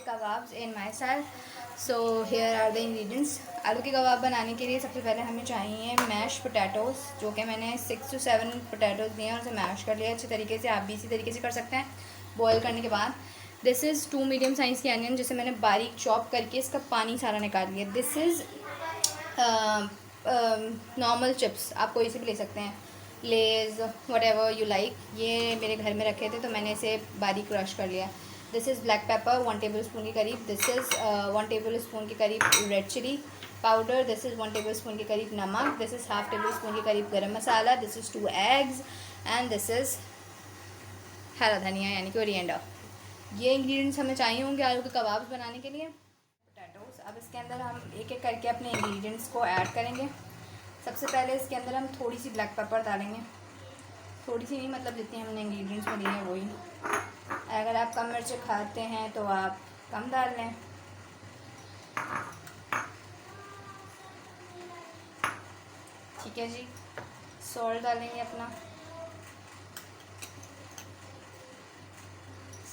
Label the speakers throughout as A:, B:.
A: kebabs in my style. So here are the ingredients. आलू के कबाब बनाने के लिए सबसे पहले हमें चाहिए मैश पोटैटोज़, जो कि मैंने 6 to 7 पोटैटोज़ लिए हैं और उसे मैश कर लिया अच्छे तरीके से. आप भी इसी तरीके से कर सकते हैं बॉयल करने के बाद. दिस इज़ 2 मीडियम साइज़ के अनियन, जिसे मैंने बारीक चॉप करके इसका पानी सारा निकाल लिया. दिस इज़ नॉर्मल चिप्स, आप कोई से भी ले सकते हैं, लेज़ वट एवर यू लाइक. ये मेरे घर में रखे थे तो मैंने इसे बारीक क्रश कर लिया. This is black pepper 1 tablespoon के करीब. दिस इज़ 1 टेबल स्पून के करीब red chilli powder. This is 1 tablespoon के करीब नमक. This is half tablespoon के करीब garam masala. This is 2 eggs and this is हरा धनिया यानी कि कोरिएंडर. ये इंग्रेडिएंट्स हमें चाहिए होंगे आलू के कबाब बनाने के लिए. पोटैटोज़, अब इसके अंदर हम एक एक करके अपने इंग्रेडिएंट्स को ऐड करेंगे. सबसे पहले इसके अंदर हम थोड़ी सी ब्लैक पेपर डालेंगे. थोड़ी सी नहीं, मतलब जितनी हमने इंग्रेडिएंट्स में ली हैं वही. अगर आप कम मिर्च खाते हैं तो आप कम डाल लें. ठीक है जी. सॉल्ट डालेंगे अपना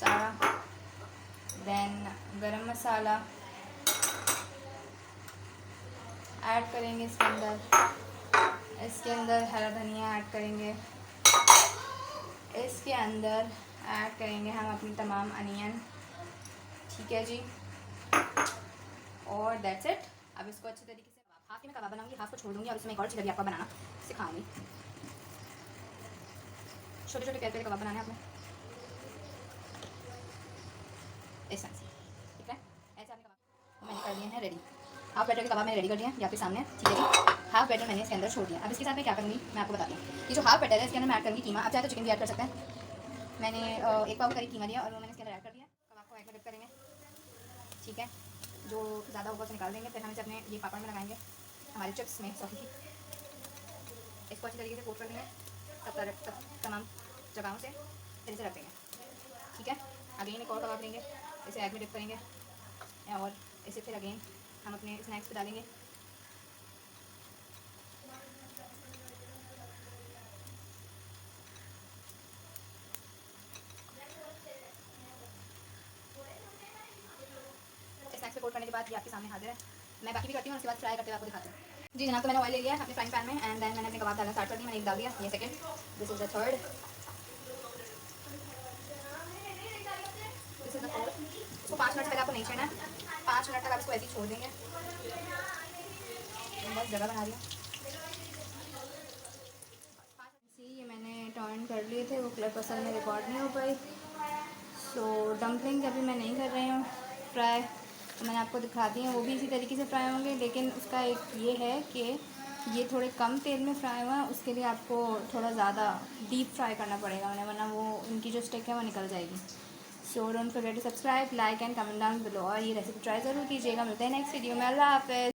A: सारा. देन गरम मसाला ऐड करेंगे इसके अंदर. इसके अंदर हरा धनिया ऐड करेंगे. इसके अंदर ऐड करेंगे हम अपनी तमाम अनियन. ठीक है जी. और दैट्स इट. अब इसको अच्छे तरीके से हाफ में कबाब बनाऊंगी, हाफ को छोड़ दूंगी और इसमें एक और चीज़ भी आपको बनाना सिखाऊंगी. छोटे छोटे प्यारे कबाब बनाने आपने इस तरह से. ठीक है, ऐसे आपने कबाब मैंने कर लिए हैं रेडी. हाफ बैटर के कबाब मैंने रेडी कर दिए हैं, ये आपके सामने. ठीक है जी. हाफ बैटर मैंने इसके अंदर छोड़ दिया. अब इसके साथ मैं क्या करूँगी मैं आपको बताती हूँ. ये जो हाफ बैटर है इसके अंदर मैं ऐड करूँगी कीमा. आप चाहे तो चिकन भी ऐड कर सकते हैं. मैंने 1 पाव करीब कीमा लिया और वो मैंने इसके अंदर ऐड कर दिया. कबाब को एग में डिप करेंगे. ठीक है, जो ज़्यादा ऊपर से निकाल देंगे. फिर हम इसे अपने ये पापड़ में लगाएंगे, हमारे चिप्स में सॉरी. इसको अच्छी तरीके से कोट कर देंगे तमाम जगहों से. फिर इसे रख देंगे. ठीक है. अगेन एक और कबाब लेंगे, इसे एग में डिप करेंगे और इसे फिर अगेन हम अपने स्नैक्स पे डालेंगे. स्नैक्स पे कोट करने के बाद ये आपके सामने हाजिर है. मैं बाकी भी करती हूँ, उसके बाद फ्राई करते हुए आपको दिखाती हूँ. जी जनाब, तो मैंने ऑयल ले लिया है अपने फ्राइंग पैन में एंड देन मैंने अपने कबाब डालना स्टार्ट कर दिया. मैंने एक डाल दिया, ये second. This is the third. This is the fourth. इसको 5 मिनट तक आपको नहीं छेड़ना है. 5 मिनट तक आप इसको ऐसे ही छोड़ देंगे. बस जगह बना रही हूँ. ये मैंने टर्न कर लिए थे, वो क्लिप असल में रिकॉर्ड नहीं हो पाई. सो डम्पलिंग अभी मैं नहीं कर रही हूँ फ्राई. तो मैंने आपको दिखा दी हैं, वो भी इसी तरीके से फ्राई होंगे. लेकिन उसका एक ये है कि ये थोड़े कम तेल में फ्राई हुआ है, उसके लिए आपको थोड़ा ज़्यादा डीप फ्राई करना पड़ेगा, वरना वो उनकी जो स्टिक है वो निकल जाएगी. So don't forget to subscribe, like and comment down below. और ये रेसिपी ट्राई ज़रूर कीजिएगा. मिलते हैं नेक्स्ट वीडियो में. अल्लाह हाफ़िज़.